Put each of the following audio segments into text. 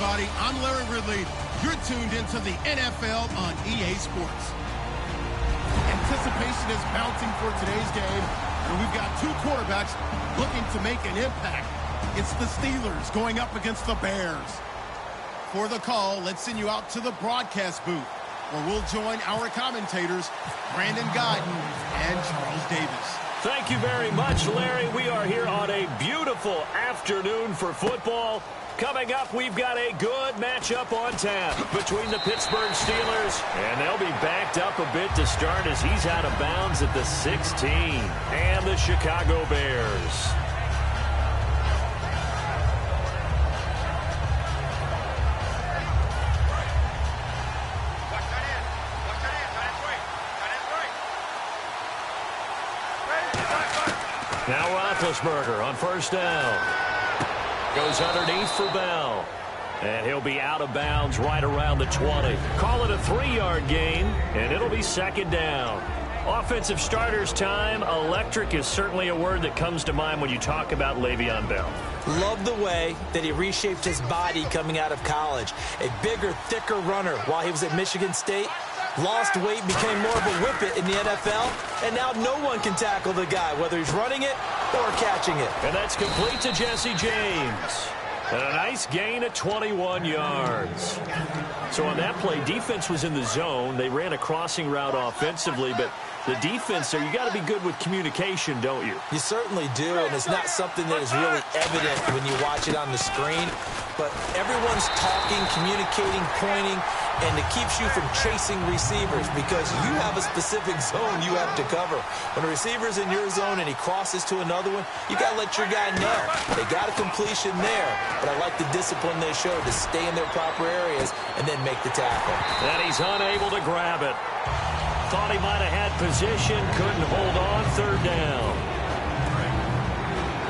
everybody. I'm Larry Ridley. You're tuned into the NFL on EA Sports. Anticipation is mounting for today's game, and we've got two quarterbacks looking to make an impact. It's the Steelers going up against the Bears. For the call, let's send you out to the broadcast booth, where we'll join our commentators, Brandon Guyton and Charles Davis. Thank you very much, Larry. We are here on a beautiful afternoon for football. Coming up, we've got a good matchup on tap between the Pittsburgh Steelers, and they'll be backed up a bit to start as he's out of bounds at the 16, and the Chicago Bears. Now Roethlisberger on first down. Goes underneath for Bell. And he'll be out of bounds right around the 20. Call it a 3-yard gain, and it'll be second down. Offensive starters time. Electric is certainly a word that comes to mind when you talk about Le'Veon Bell. Love the way that he reshaped his body coming out of college. A bigger, thicker runner while he was at Michigan State. Lost weight, became more of a whippet in the NFL, and now no one can tackle the guy, whether he's running it or catching it. And that's complete to Jesse James. And a nice gain of 21 yards. So on that play, defense was in the zone. They ran a crossing route offensively, but the defense there, you got to be good with communication, don't you? You certainly do, and it's not something that is really evident when you watch it on the screen. But everyone's talking, communicating, pointing, and it keeps you from chasing receivers because you have a specific zone you have to cover. When a receiver's in your zone and he crosses to another one, you got to let your guy know. They got a completion there, but I like the discipline they showed to stay in their proper areas and then make the tackle. And he's unable to grab it. Thought he might have had position, couldn't hold on, third down.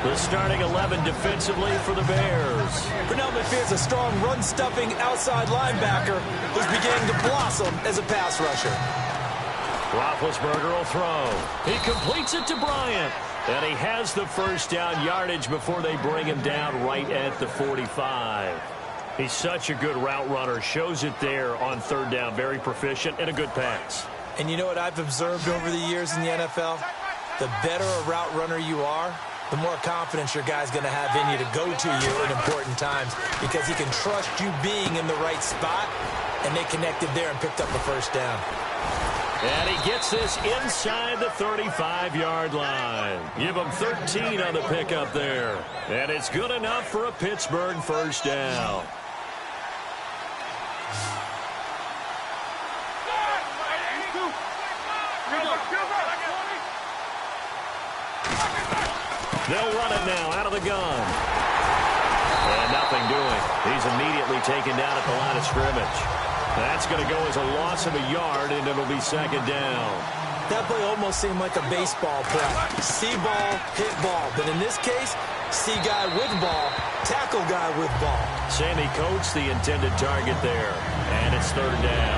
The starting 11 defensively for the Bears. Pernell McPherson's a strong run-stuffing outside linebacker who's beginning to blossom as a pass rusher. Roethlisberger will throw. He completes it to Bryant. And he has the first down yardage before they bring him down right at the 45. He's such a good route runner. Shows it there on third down. Very proficient and a good pass. And you know what I've observed over the years in the NFL? The better a route runner you are, the more confidence your guy's going to have in you to go to you in important times because he can trust you being in the right spot, and they connected there and picked up the first down. And he gets this inside the 35-yard line. Give him 13 on the pickup there. And it's good enough for a Pittsburgh first down. They'll run it now out of the gun. And nothing doing. He's immediately taken down at the line of scrimmage. That's going to go as a loss of a yard, and it'll be second down. That play almost seemed like a baseball play. See ball, hit ball. But in this case, see guy with ball, tackle guy with ball. Sammy Coates, the intended target there. And it's third down.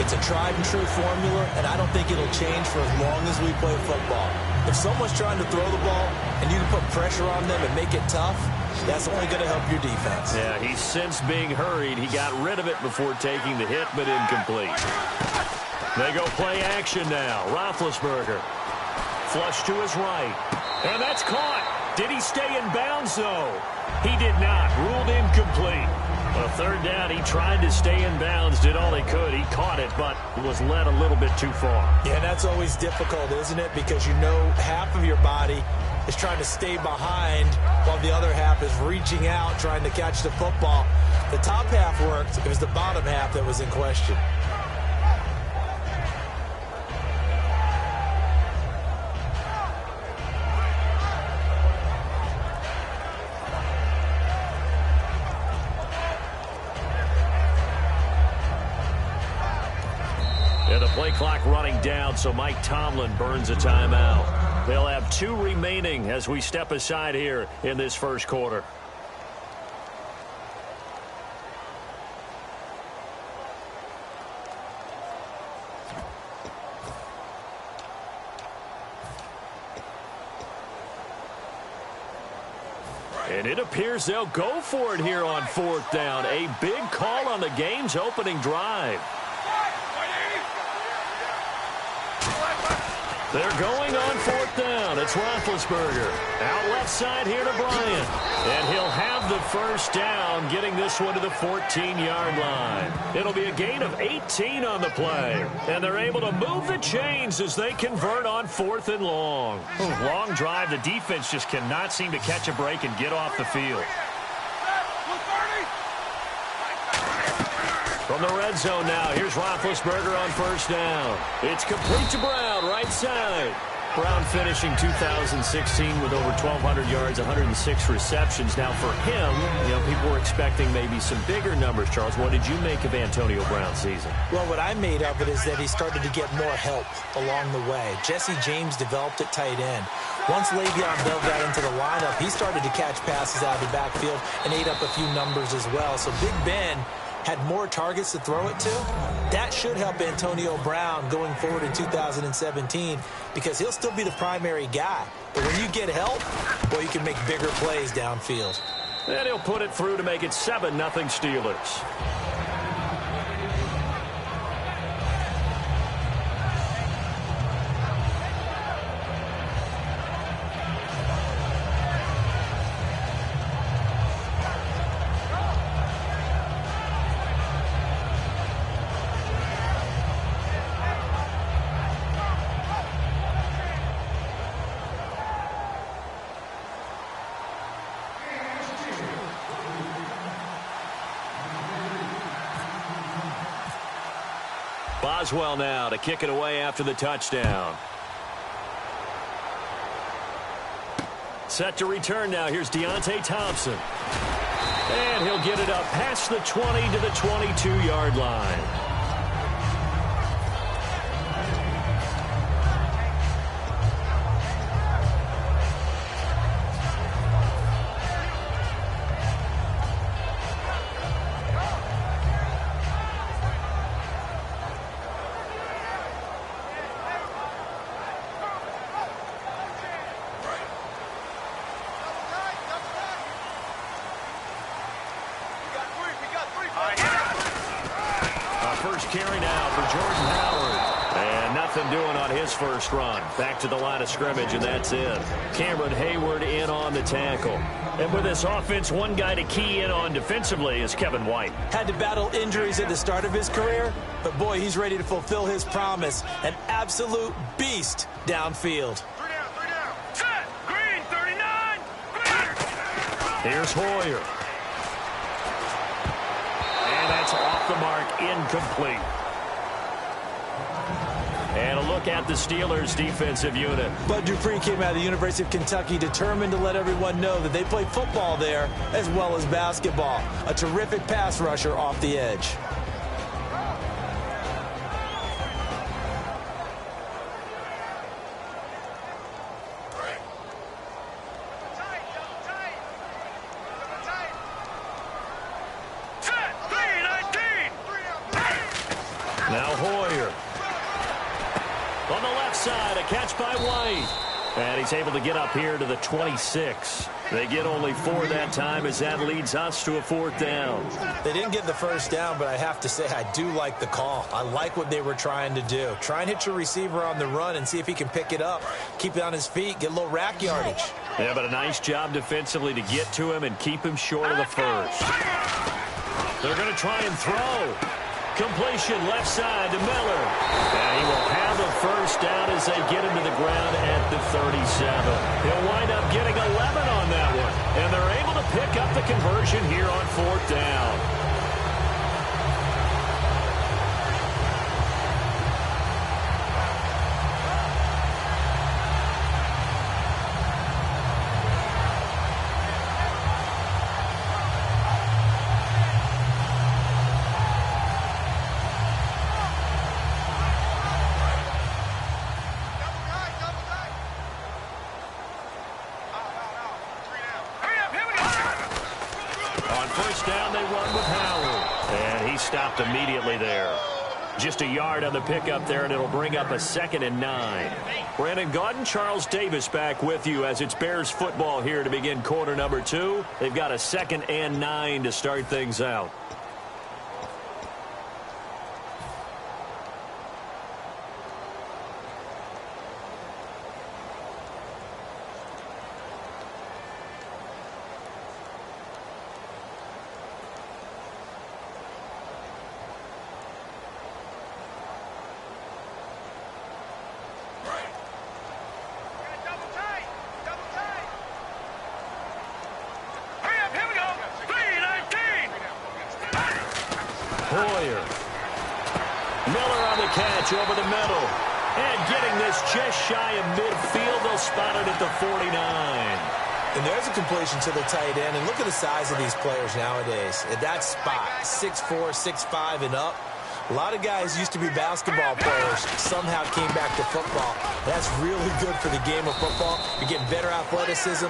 It's a tried-and-true formula, and I don't think it'll change for as long as we play football. If someone's trying to throw the ball and you can put pressure on them and make it tough, that's only going to help your defense. Yeah, he's since being hurried. He got rid of it before taking the hit, but incomplete. They go play action now. Roethlisberger. Flush to his right. And that's caught. Did he stay in bounds, though? He did not. Ruled incomplete. A third down, he tried to stay in bounds, did all he could. He caught it, but was led a little bit too far. Yeah, that's always difficult, isn't it? Because you know half of your body is trying to stay behind while the other half is reaching out, trying to catch the football. The top half worked. It was the bottom half that was in question. And the play clock running down, so Mike Tomlin burns a timeout. They'll have 2 remaining as we step aside here in this first quarter. And it appears they'll go for it here on 4th down. A big call on the game's opening drive. They're going on 4th down. It's Roethlisberger. Out left side here to Bryant. And he'll have the first down, getting this one to the 14-yard line. It'll be a gain of 18 on the play. And they're able to move the chains as they convert on 4th and long. Long drive. The defense just cannot seem to catch a break and get off the field. From the red zone now, here's Roethlisberger on first down. It's complete to Brown, right side. Brown finishing 2016 with over 1,200 yards, 106 receptions. Now for him, people were expecting maybe some bigger numbers. Charles, what did you make of Antonio Brown's season? Well, what I made of it is that he started to get more help along the way. Jesse James developed at tight end. Once Le'Veon Bell got into the lineup, he started to catch passes out of the backfield and ate up a few numbers as well. So Big Ben had more targets to throw it to. That should help Antonio Brown going forward in 2017 because he'll still be the primary guy. But when you get help, boy, you can make bigger plays downfield. And he'll put it through to make it 7-0 Steelers. Boswell now to kick it away after the touchdown. Set to return now. Here's Deontay Thompson. And he'll get it up past the 20 to the 22-yard line. Carry now for Jordan Howard. And nothing doing on his first run. Back to the line of scrimmage, and that's it. Cameron Hayward in on the tackle. And with this offense, one guy to key in on defensively is Kevin White. Had to battle injuries at the start of his career, but boy, he's ready to fulfill his promise. An absolute beast downfield. 3 down. Set. Green, 39. Green. Here's Hoyer. That's off the mark, incomplete. And a look at the Steelers' defensive unit. Bud Dupree came out of the University of Kentucky determined to let everyone know that they play football there as well as basketball. A terrific pass rusher off the edge. Now Hoyer. On the left side, a catch by White. And he's able to get up here to the 26. They get only 4 that time as that leads us to a 4th down. They didn't get the first down, but I have to say I do like the call. I like what they were trying to do. Try and hit your receiver on the run and see if he can pick it up, keep it on his feet, get a little rack yardage. Yeah, but a nice job defensively to get to him and keep him short of the first. They're going to try and throw. Completion left side to Miller. And he will have the first down as they get him to the ground at the 37. He'll wind up getting 11 on that one. And they're able to pick up the conversion here on 4th down. Stopped immediately there. Just a yard on the pickup there, and it'll bring up a 2nd and 9. Brandon Gaudin, Charles Davis back with you as it's Bears football here to begin quarter number 2. They've got a 2nd and 9 to start things out. Over the middle. And getting this just shy of midfield. They'll spot it at the 49. And there's a completion to the tight end. And look at the size of these players nowadays. At that spot, 6'4", 6'5", and up. A lot of guys used to be basketball players, somehow came back to football. That's really good for the game of football. You're getting better athleticism,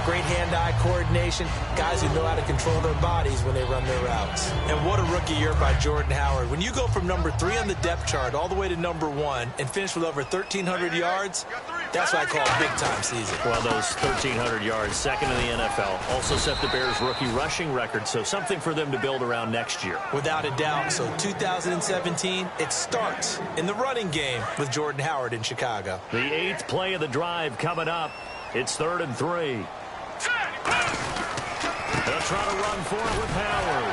great hand-eye coordination, guys who know how to control their bodies when they run their routes. And what a rookie year by Jordan Howard. When you go from number 3 on the depth chart all the way to number 1 and finish with over 1,300 yards, that's what I call a big-time season. Well, those 1,300 yards, second in the NFL, also set the Bears' rookie rushing record, so something for them to build around next year. Without a doubt. So 2017, it starts in the running game with Jordan Howard in Chicago. The 8th play of the drive coming up. It's 3rd and 3. They'll try to run for it with Howard.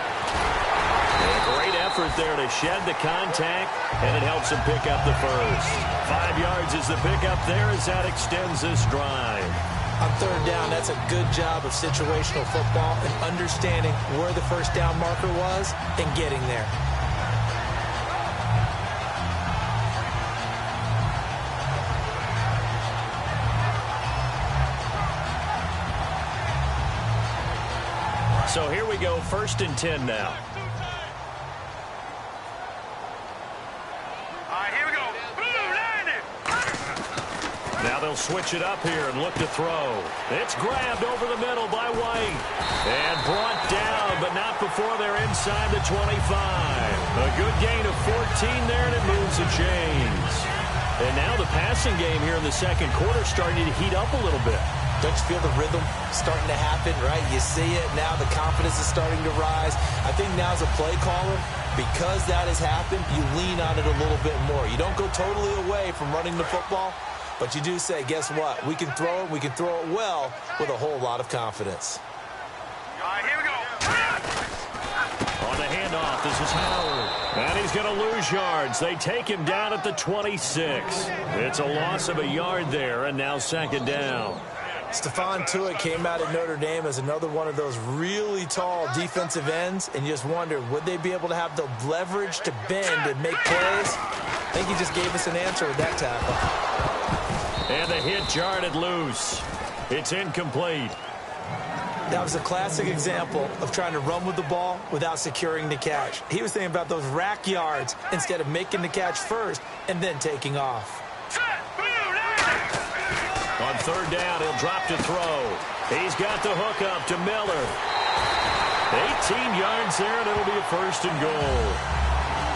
A great effort there to shed the contact, and it helps him pick up the first. 5 yards is the pickup there as that extends this drive. On 3rd down, that's a good job of situational football and understanding where the first down marker was and getting there. So here we go, 1st and 10 now. Now they'll switch it up here and look to throw. It's grabbed over the middle by White. And brought down, but not before they're inside the 25. A good gain of 14 there, and it moves the chains. And now the passing game here in the second quarter starting to heat up a little bit. Don't you feel the rhythm starting to happen, right? You see it now. The confidence is starting to rise. I think now as a play caller, because that has happened, you lean on it a little bit more. You don't go totally away from running the football, but you do say, guess what? We can throw it. We can throw it well with a whole lot of confidence. All right, here we go. On the handoff, this is Howard. And he's going to lose yards. They take him down at the 26. It's a loss of a yard there, and now 2nd down. Stephon Tuitt came out of Notre Dame as another one of those really tall defensive ends, and you just wondered, would they be able to have the leverage to bend and make plays? I think he just gave us an answer with that tackle. And the hit jarred loose. It's incomplete. That was a classic example of trying to run with the ball without securing the catch. He was thinking about those rack yards instead of making the catch first and then taking off. On 3rd down, he'll drop to throw. He's got the hook up to Miller. 18 yards there, and it'll be a 1st and goal.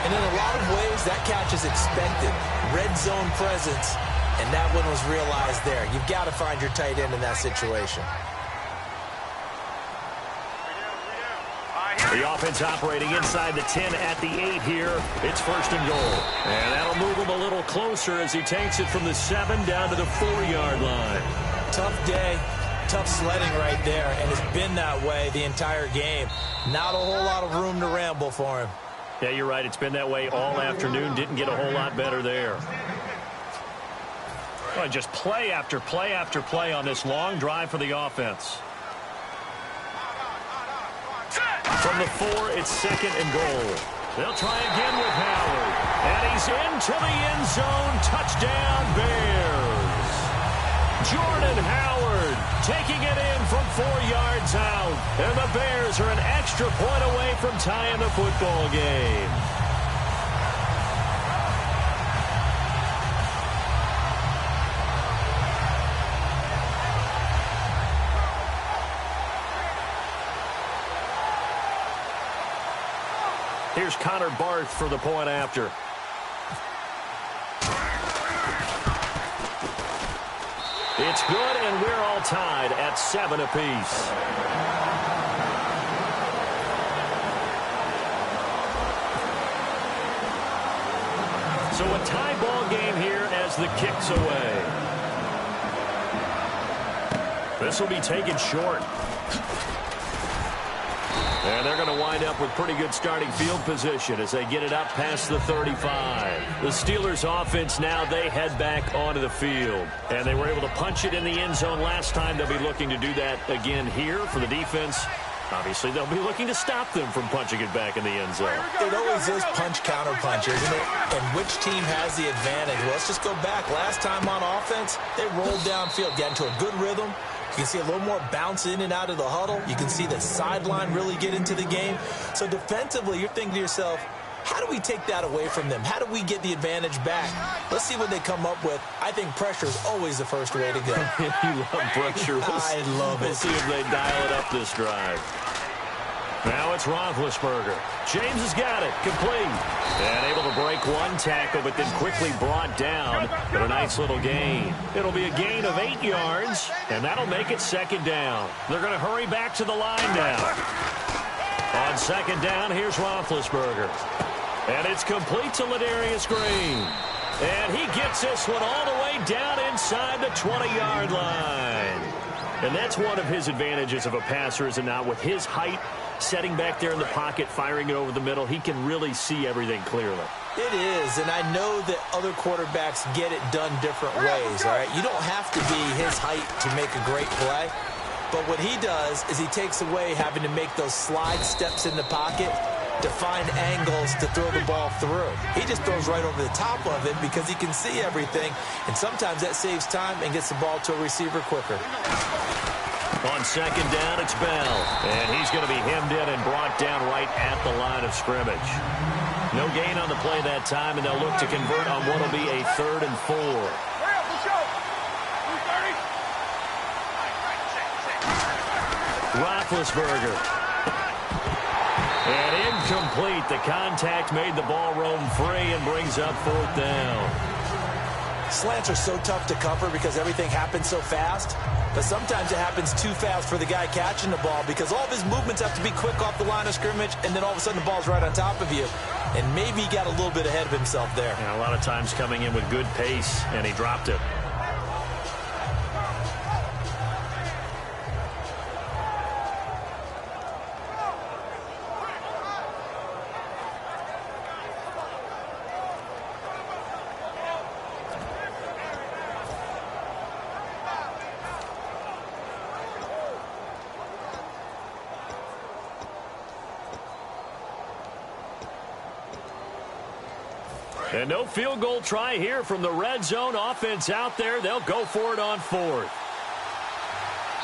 And in a lot of ways, that catch is expected. Red zone presence, and that one was realized there. You've got to find your tight end in that situation. The offense operating inside the 10 at the 8 here. It's 1st and goal. And that'll move him a little closer as he takes it from the 7 down to the 4-yard line. Tough day, tough sledding right there, and it's been that way the entire game. Not a whole lot of room to ramble for him. Yeah, you're right. It's been that way all afternoon. Didn't get a whole lot better there. Well, just play after play after play on this long drive for the offense. From the 4, it's 2nd and goal. They'll try again with Howard. And he's into the end zone. Touchdown, Bears. Jordan Howard taking it in from 4 yards out. And the Bears are an extra point away from tying the football game. Here's Connor Barth for the point after. It's good, and we're all tied at 7 apiece. So a tie ball game here as the kick's away. This will be taken short. And they're going to wind up with pretty good starting field position as they get it up past the 35. The Steelers offense now, they head back onto the field. And they were able to punch it in the end zone last time. They'll be looking to do that again here for the defense. Obviously, they'll be looking to stop them from punching it back in the end zone. It always is punch-counter-punch, isn't it? And which team has the advantage? Well, let's just go back. Last time on offense, they rolled downfield, got into a good rhythm. You can see a little more bounce in and out of the huddle. You can see the sideline really get into the game. So defensively, you're thinking to yourself, how do we take that away from them? How do we get the advantage back? Let's see what they come up with. I think pressure is always the first way to go. You love pressure. I love it. We'll see if they dial it up this drive. Now it's Roethlisberger. James has got it. Complete. And able to break one tackle, but then quickly brought down. But a nice little gain. It'll be a gain of 8 yards, and that'll make it second down. They're going to hurry back to the line now. On second down, here's Roethlisberger. And it's complete to Ladarius Green. And he gets this one all the way down inside the 20-yard line. And that's one of his advantages of a passer, is it not? With his height, setting back there in the pocket, firing it over the middle, he can really see everything clearly. It is, and I know that other quarterbacks get it done different ways, all right? You don't have to be his height to make a great play, but what he does is he takes away having to make those slide steps in the pocket to find angles to throw the ball through. He just throws right over the top of it because he can see everything, and sometimes that saves time and gets the ball to a receiver quicker. On second down, it's Bell. And he's going to be hemmed in and brought down right at the line of scrimmage. No gain on the play that time, and they'll look to convert on what will be a 3rd and 4. Roethlisberger. And incomplete. The contact made the ball roam free and brings up 4th down. Slants are so tough to cover because everything happens so fast. But sometimes it happens too fast for the guy catching the ball because all of his movements have to be quick off the line of scrimmage, and then all of a sudden the ball's right on top of you. And maybe he got a little bit ahead of himself there. Yeah, a lot of times coming in with good pace, and he dropped it. And no field goal try here from the red zone offense out there. They'll go for it on 4th.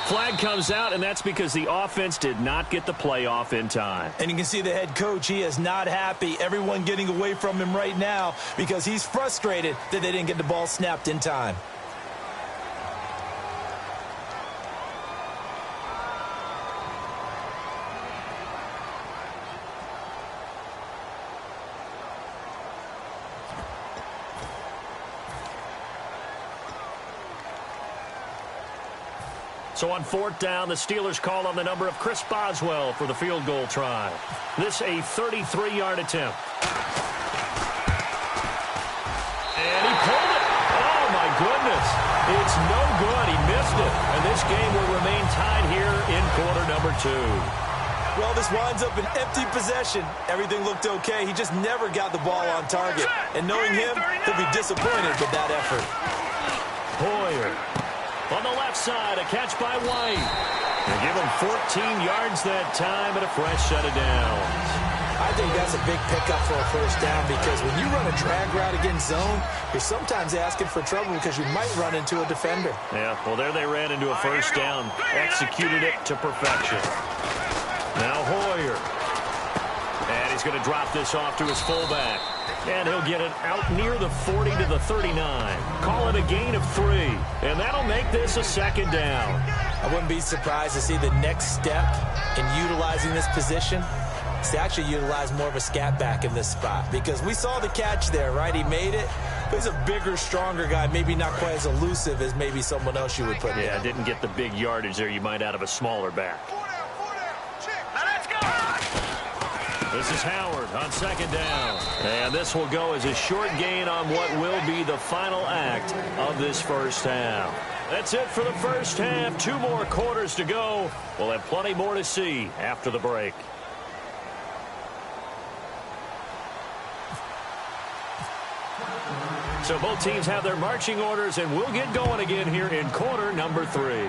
Flag comes out, and that's because the offense did not get the play off in time. And you can see the head coach, he is not happy. Everyone getting away from him right now because he's frustrated that they didn't get the ball snapped in time. So on 4th down, the Steelers call on the number of Chris Boswell for the field goal try. This a 33-yard attempt. And he pulled it. Oh, my goodness. It's no good. He missed it. And this game will remain tied here in quarter number 2. Well, this winds up an empty possession. Everything looked okay. He just never got the ball on target. And knowing him, he'll be disappointed with that effort. Hoyer. On the left side, a catch by White. They give him 14 yards that time and a fresh set of downs. I think that's a big pickup for a first down because when you run a drag route against zone, you're sometimes asking for trouble because you might run into a defender. Yeah, well, there they ran into a first down. Executed it to perfection. Now Hoyer. And he's going to drop this off to his fullback. And he'll get it out near the 40 to the 39. Call it a gain of 3. And that'll make this a second down. I wouldn't be surprised to see the next step in utilizing this position is to actually utilize more of a scat back in this spot. Because we saw the catch there, right? He made it. He's a bigger, stronger guy, maybe not quite as elusive as maybe someone else you would put in. Yeah, didn't get the big yardage there you might out of a smaller back. Now let's go. This is Howard on second down. And this will go as a short gain on what will be the final act of this first half. That's it for the first half. 2 more quarters to go. We'll have plenty more to see after the break. So both teams have their marching orders, and we'll get going again here in quarter number 3.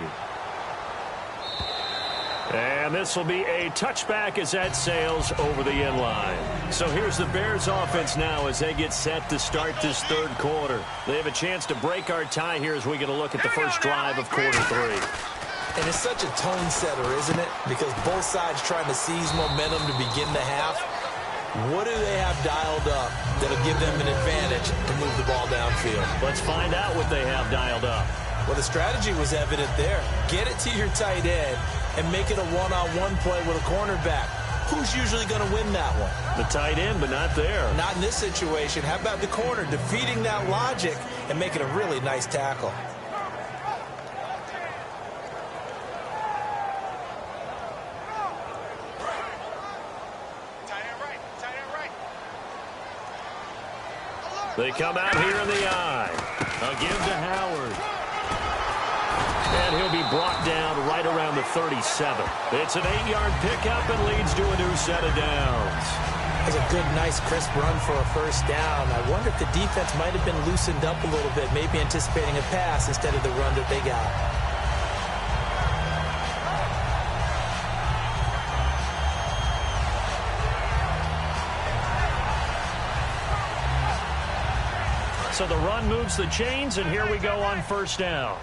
And this will be a touchback as that sails over the end line. So here's the Bears offense now as they get set to start this third quarter. They have a chance to break our tie here as we get a look at the first drive of quarter 3. And it's such a tone setter, isn't it? Because both sides trying to seize momentum to begin the half. What do they have dialed up that'll give them an advantage to move the ball downfield? Let's find out what they have dialed up. Well, the strategy was evident there. Get it to your tight end and make it a one-on-one play with a cornerback. Who's usually going to win that one? The tight end, but not there. Not in this situation. How about the corner defeating that logic and making a really nice tackle? They come out here in the eye. A give to Howard. And he'll be brought down right around the 37. It's an 8-yard pickup and leads to a new set of downs. That's a good, nice, crisp run for a first down. I wonder if the defense might have been loosened up a little bit, maybe anticipating a pass instead of the run that they got. So the run moves the chains, and here we go on first down.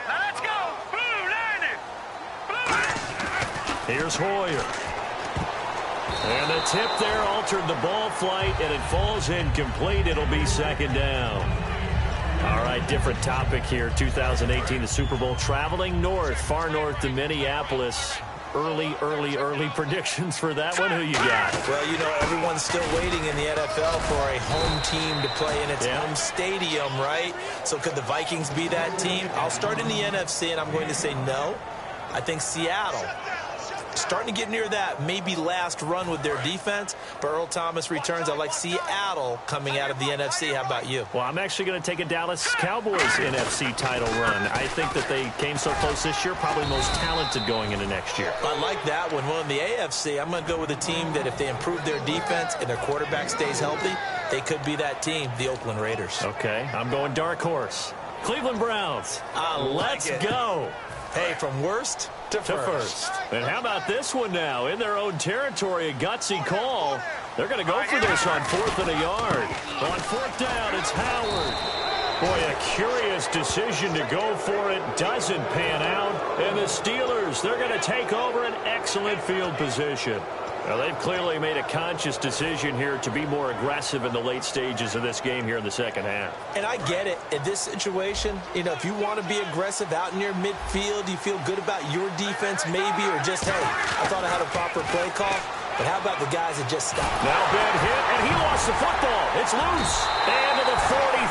Now let's go. Blue, line it. Blue. Here's Hoyer. And the tip there altered the ball flight, and it falls incomplete. It'll be second down. All right, different topic here. 2018, the Super Bowl, traveling north, far north to Minneapolis. Early predictions for that one. Who you got? Well, you know, everyone's still waiting in the NFL for a home team to play in its home stadium, right? So could the Vikings be that team? I'll start in the NFC, and I'm going to say no. I think Seattle, starting to get near that maybe last run with their defense, but Earl Thomas returns. I like Seattle coming out of the NFC. How about you? Well, I'm actually going to take a Dallas Cowboys NFC title run. I think that they came so close this year, probably most talented going into next year. I like that one. Well, in the AFC, I'm going to go with a team that if they improve their defense and their quarterback stays healthy, they could be that team, the Oakland Raiders. Okay, I'm going dark horse. Cleveland Browns. Let's go. Hey, from worst to first. And how about this one now? In their own territory, a gutsy call. They're going to go for this on 4th and a yard. On 4th down, it's Howard. Boy, a curious decision to go for it. Doesn't pan out. And the Steelers, they're going to take over an excellent field position. Now, they've clearly made a conscious decision here to be more aggressive in the late stages of this game here in the second half. And I get it. In this situation, you know, if you want to be aggressive out near midfield, you feel good about your defense maybe, or just, hey, I thought I had a proper play call. But how about the guys that just stopped? Now bad hit, and he lost the football. It's loose. And to the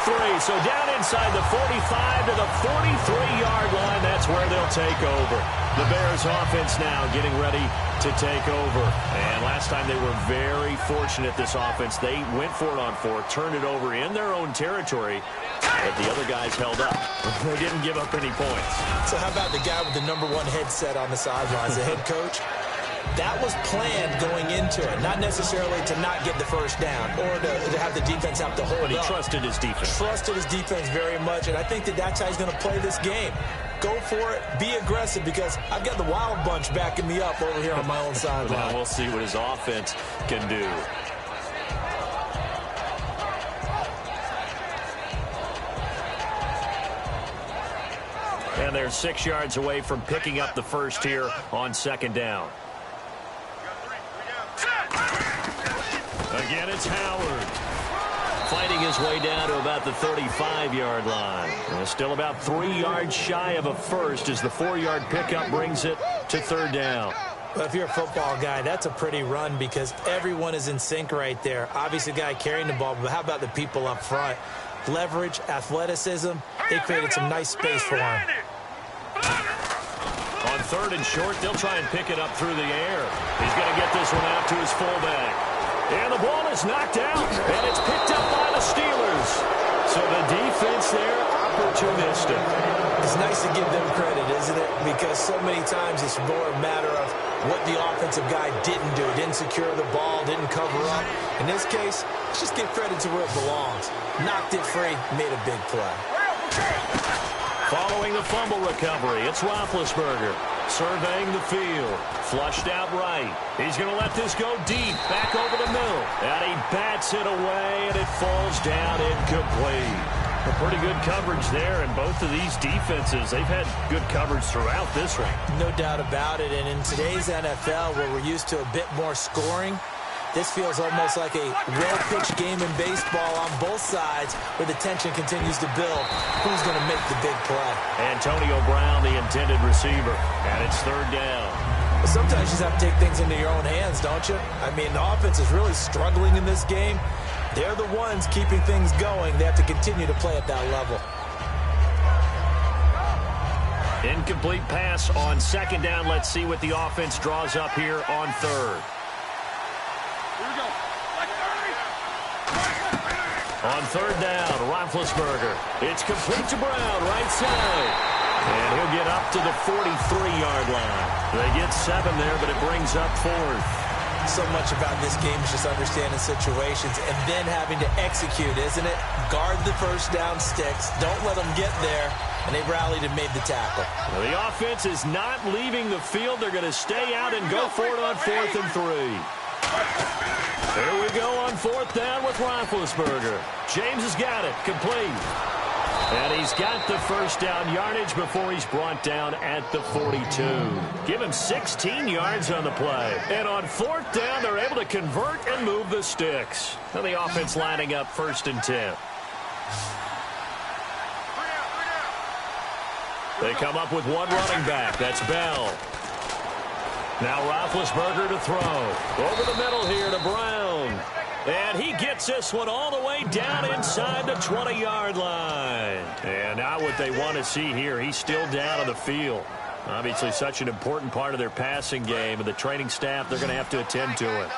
43. So down inside the 45 to the 43-yard line. That's where they'll take over. The Bears offense now getting ready to take over. And last time they were very fortunate, this offense. They went for it on 4, turned it over in their own territory, but the other guys held up. They didn't give up any points. So how about the guy with the #1 headset on the sidelines, the head coach? That was planned going into it, not necessarily to not get the first down or to have the defense have to hold But he up. trusted his defense. Trusted his defense very much, and I think that that's how he's going to play this game. Go for it, be aggressive, because I've got the Wild Bunch backing me up over here on my own sideline. Now we'll see what his offense can do. And they're 6 yards away from picking up the first here on second down. Again, it's Howard. Fighting his way down to about the 35-yard line. And still about 3 yards shy of a first as the 4-yard pickup brings it to third down. But if you're a football guy, that's a pretty run because everyone is in sync right there. Obviously, the guy carrying the ball, but how about the people up front? Leverage, athleticism, they created some nice space for him. On 3rd and short, they'll try and pick it up through the air. He's going to get this one out to his fullback. And the ball is knocked out, and it's picked up by the Steelers. So the defense there, opportunistic. It's nice to give them credit, isn't it? Because so many times it's more a matter of what the offensive guy didn't do. Didn't secure the ball, didn't cover up. In this case, let's just give credit to where it belongs. Knocked it free, made a big play. Following the fumble recovery, it's Roethlisberger surveying the field. Flushed out right. He's going to let this go deep, back over the middle. And he bats it away, and it falls down incomplete. A pretty good coverage there, and both of these defenses, they've had good coverage throughout this one. No doubt about it, and in today's NFL, where we're used to a bit more scoring, this feels almost like a well-pitched game in baseball on both sides where the tension continues to build. Who's going to make the big play? Antonio Brown, the intended receiver, and it's 3rd down. But sometimes you just have to take things into your own hands, don't you? I mean, the offense is really struggling in this game. They're the ones keeping things going. They have to continue to play at that level. Incomplete pass on 2nd down. Let's see what the offense draws up here on 3rd. On 3rd down, Roethlisberger. It's complete to Brown, right side. And he'll get up to the 43-yard line. They get 7 there, but it brings up 4th. So much about this game is just understanding situations and then having to execute, isn't it? Guard the first down sticks. Don't let them get there. And they rallied and made the tackle. Well, the offense is not leaving the field. They're going to stay out and go for it on 4th and 3. Here we go on 4th down with Roethlisberger. James has got it. Complete. And he's got the first down yardage before he's brought down at the 42. Give him 16 yards on the play. And on 4th down, they're able to convert and move the sticks. And the offense lining up 1st and 10. They come up with one running back. That's Bell. Now Roethlisberger to throw. Over the middle here to Brown. And he gets this one all the way down inside the 20-yard line. And now what they want to see here, he's still down on the field. Obviously such an important part of their passing game, and the training staff, they're going to have to attend to it.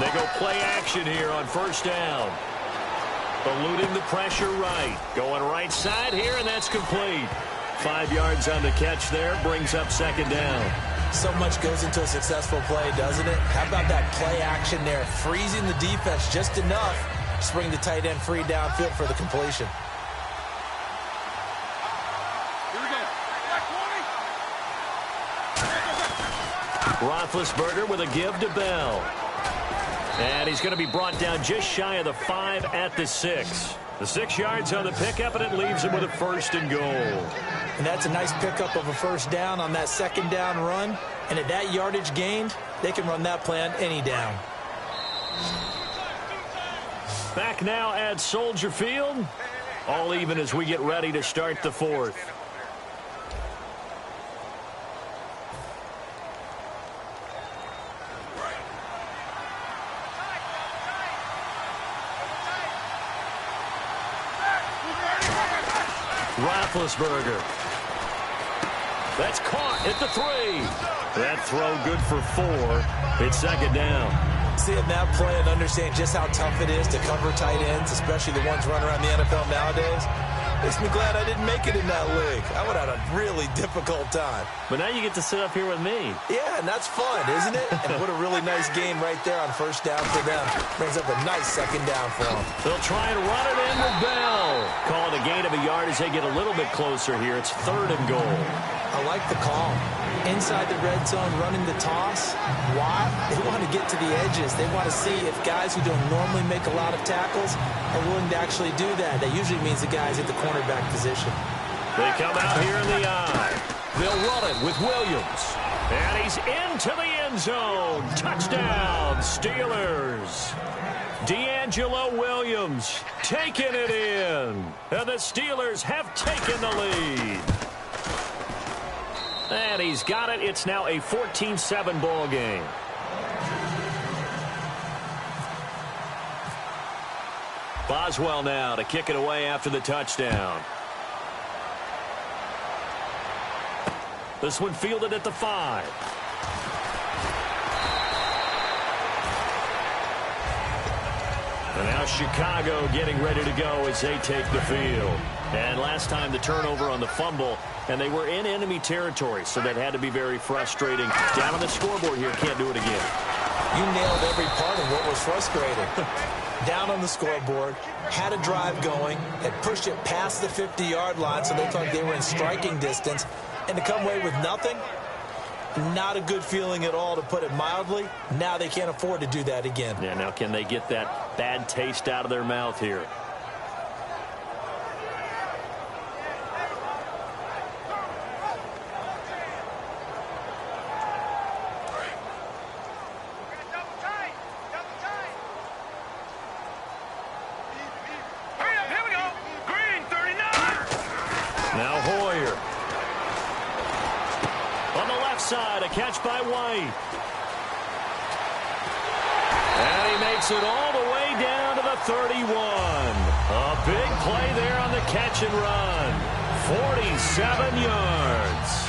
They go play action here on 1st down. Eluding the pressure right. Going right side here, and that's complete. 5 yards on the catch there. Brings up 2nd down. So much goes into a successful play, doesn't it? How about that play action there? Freezing the defense just enough to bring the tight end free downfield for the completion. Roethlisberger with a give to Bell. And he's going to be brought down just shy of the 5 at the 6. The 6 yards on the pickup, and it leaves him with a 1st and goal. And that's a nice pickup of a 1st down on that 2nd down run. And at that yardage gained, they can run that play on any down. Back now at Soldier Field. All even as we get ready to start the 4th. Roethlisberger. That's caught at the 3. That throw good for 4. It's 2nd down. Seeing that play and understanding just how tough it is to cover tight ends, especially the ones running around the NFL nowadays, makes me glad I didn't make it in that league. I would have had a really difficult time. But now you get to sit up here with me. Yeah, and that's fun, isn't it? And what a really nice game right there on 1st down for them. Brings up a nice 2nd down for them. They'll try and run it in with Bell. Call it a gain of a yard as they get a little bit closer here. It's 3rd and goal. I like the call. Inside the red zone, running the toss. Why? They want to get to the edges. They want to see if guys who don't normally make a lot of tackles are willing to actually do that. That usually means the guys at the cornerback position. They come out here in the eye. They'll run it with Williams. And he's into the end zone. Touchdown, Steelers. D'Angelo Williams taking it in. And the Steelers have taken the lead. And he's got it. It's now a 14-7 ball game. Boswell now to kick it away after the touchdown. This one fielded at the 5. And now Chicago getting ready to go as they take the field. And last time the turnover on the fumble, and they were in enemy territory, so that had to be very frustrating. Down on the scoreboard here, can't do it again. You nailed every part of what was frustrating. Down on the scoreboard, had a drive going, had pushed it past the 50-yard line, so they thought they were in striking distance, and to come away with nothing, not a good feeling at all, to put it mildly. Now they can't afford to do that again. Yeah, now can they get that bad taste out of their mouth here? Side, a catch by White. And he makes it all the way down to the 31. A big play there on the catch and run. 47 yards.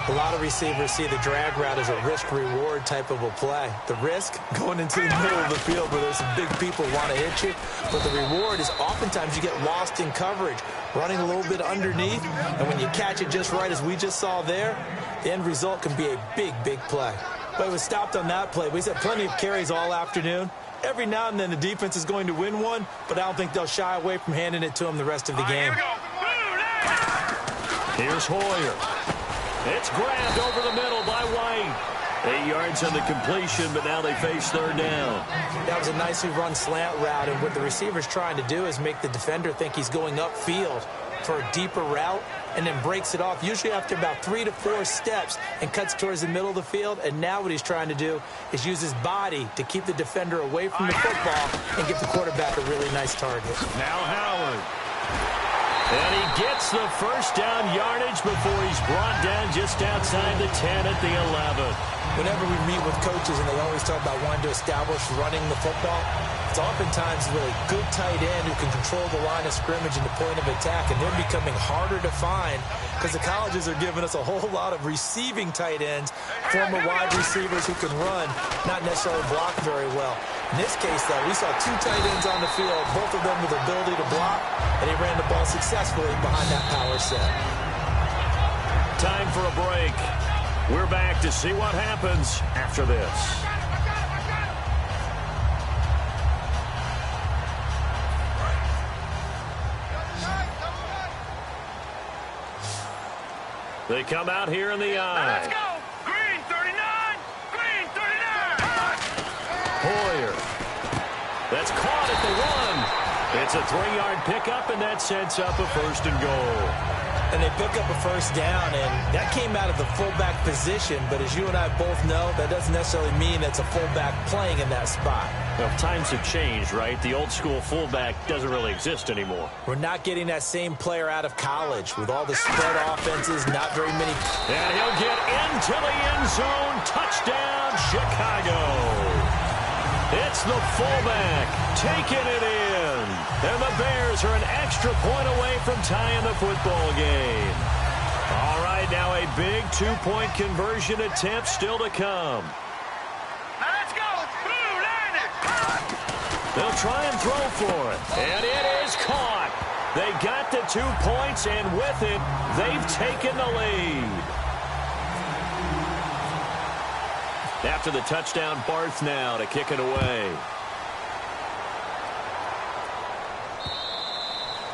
A lot of receivers see the drag route as a risk-reward type of a play. The risk, going into the middle of the field where there's some big people want to hit you. But the reward is oftentimes you get lost in coverage, running a little bit underneath. And when you catch it just right, as we just saw there, the end result can be a big, big play. But it was stopped on that play. We've had plenty of carries all afternoon. Every now and then the defense is going to win one, but I don't think they'll shy away from handing it to them the rest of the game. Here's Hoyer. It's grabbed over the middle by White. 8 yards on the completion, but now they face third down. That was a nicely run slant route, and what the receiver's trying to do is make the defender think he's going upfield for a deeper route, and then breaks it off, usually after about 3 to 4 steps, and cuts towards the middle of the field. And now what he's trying to do is use his body to keep the defender away from the football and give the quarterback a really nice target. Now Howard. And he gets the first down yardage before he's brought down just outside the 10 at the 11. Whenever we meet with coaches and they always talk about wanting to establish running the football, it's oftentimes really good tight end who can control the line of scrimmage and the point of attack, and they're becoming harder to find because the colleges are giving us a whole lot of receiving tight ends, former wide receivers who can run, not necessarily block very well. In this case, though, we saw 2 tight ends on the field, both of them with the ability to block, and he ran the ball successfully behind that power set. Time for a break. We're back to see what happens after this. They come out here in the eye. Let's go. Green 39. Green 39. Hoyer. That's caught at the 1. It's a 3-yard pickup, and that sets up a 1st and goal. And they pick up a first down, and that came out of the fullback position. But as you and I both know, that doesn't necessarily mean it's a fullback playing in that spot. Well, times have changed, right? The old school fullback doesn't really exist anymore. We're not getting that same player out of college with all the spread offenses, not very many. And he'll get into the end zone. Touchdown, Chicago. It's the fullback taking it in. And the Bears are an extra point away from tying the football game. All right, now a big 2-point conversion attempt still to come. Now let's go. Blue line it. They'll try and throw for it. And it is caught. They got the 2 points, and with it, they've taken the lead. After the touchdown, Barth now to kick it away.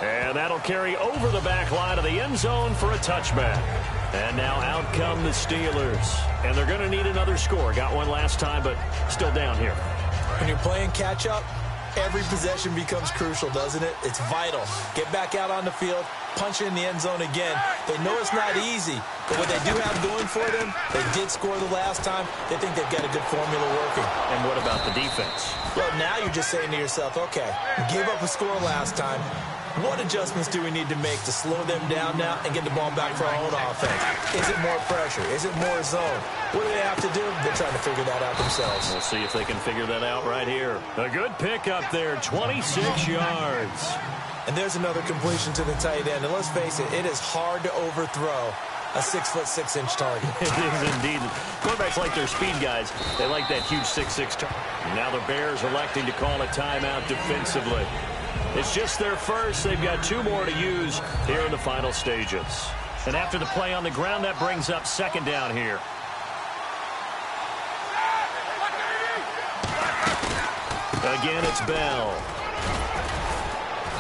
And that'll carry over the back line of the end zone for a touchback. And now out come the Steelers. And they're going to need another score. Got one last time, but still down here. When you're playing catch-up, Every possession becomes crucial, doesn't it? It's vital. Get back out on the field, punch it in the end zone again. They know it's not easy, but what they do have going for them, they did score the last time. They think they've got a good formula working. And what about the defense? Well, now you're just saying to yourself, okay, we gave up a score last time. What adjustments do we need to make to slow them down now and get the ball back for our own offense? Is it more pressure? Is it more zone? What do they have to do? They're trying to figure that out themselves. We'll see if they can figure that out right here. A good pickup there, 26 yards. And there's another completion to the tight end. And let's face it, it is hard to overthrow a 6'6" target. It is indeed. Quarterbacks like their speed guys. They like that huge 6'6" target. Now the Bears electing to call a timeout defensively. It's just their first. They've got 2 more to use here in the final stages. And after the play on the ground, that brings up second down here. Again, it's Bell.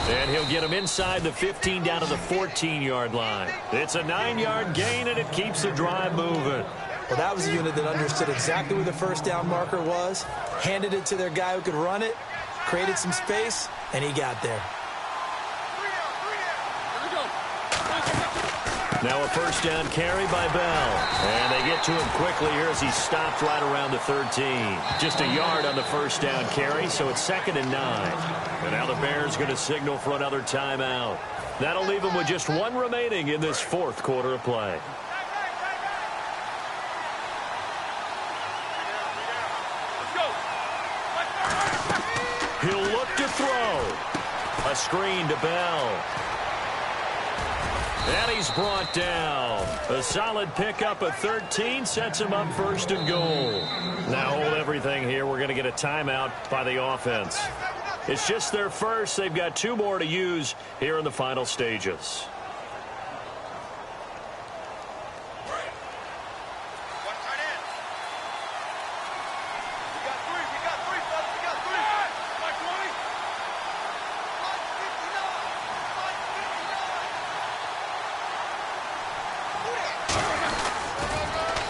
And he'll get him inside the 15 down to the 14-yard line. It's a 9-yard gain, and it keeps the drive moving. Well, that was a unit that understood exactly where the first down marker was, handed it to their guy who could run it, created some space, and he got there. Now a first down carry by Bell. And they get to him quickly here as he stopped right around the 13. Just a yard on the first down carry, so it's 2nd and 9. And now the Bears going to signal for another timeout. That'll leave them with just 1 remaining in this 4th quarter of play. He'll look to throw. A screen to Bell. And he's brought down. A solid pickup of 13 sets him up 1st and goal. Now hold everything here. We're going to get a timeout by the offense. It's just their first. They've got 2 more to use here in the final stages.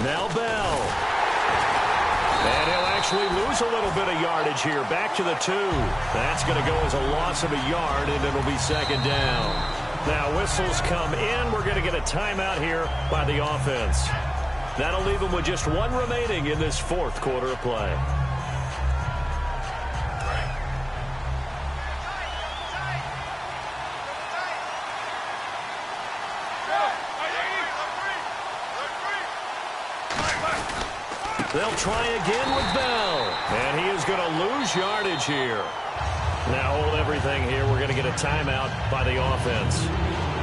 Now Bell. And he'll actually lose a little bit of yardage here. Back to the 2. That's going to go as a loss of a yard, and it'll be 2nd down. Now whistles come in. We're going to get a timeout here by the offense. That'll leave them with just 1 remaining in this 4th quarter of play. They'll try again with Bell. And he is going to lose yardage here. Now hold everything here. We're going to get a timeout by the offense.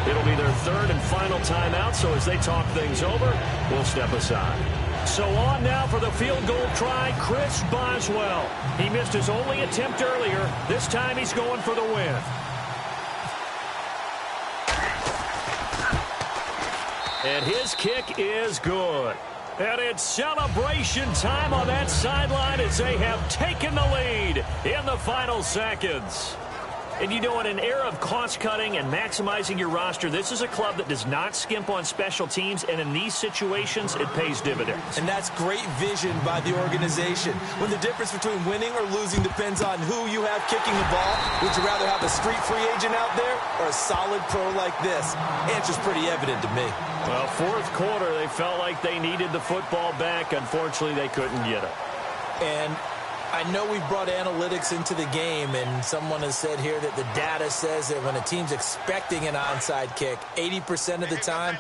It'll be their 3rd and final timeout, so as they talk things over, we'll step aside. So on now for the field goal try, Chris Boswell. He missed his only attempt earlier. This time he's going for the win. And his kick is good. And it's celebration time on that sideline as they have taken the lead in the final seconds. And you know, in an era of cost-cutting and maximizing your roster, this is a club that does not skimp on special teams, and in these situations, it pays dividends. And that's great vision by the organization. When the difference between winning or losing depends on who you have kicking the ball, would you rather have a street free agent out there or a solid pro like this? Answer's pretty evident to me. Well, 4th quarter, they felt like they needed the football back. Unfortunately, they couldn't get it. And I know we brought analytics into the game, and someone has said here that the data says that when a team's expecting an onside kick, 80% of the time,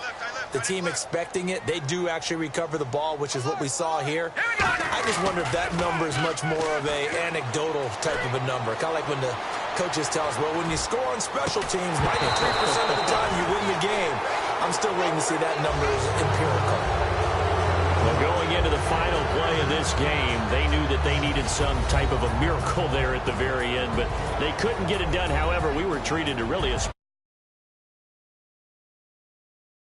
the team expecting it, they do actually recover the ball, which is what we saw here. I just wonder if that number is much more of a anecdotal type of a number. Kind of like when the coaches tell us, well, when you score on special teams, 93% of the time you win the game. I'm still waiting to see that number is empirical. Well, going into the final play of this game, they knew that they needed some type of a miracle there at the very end, but they couldn't get it done. However, we were treated to really a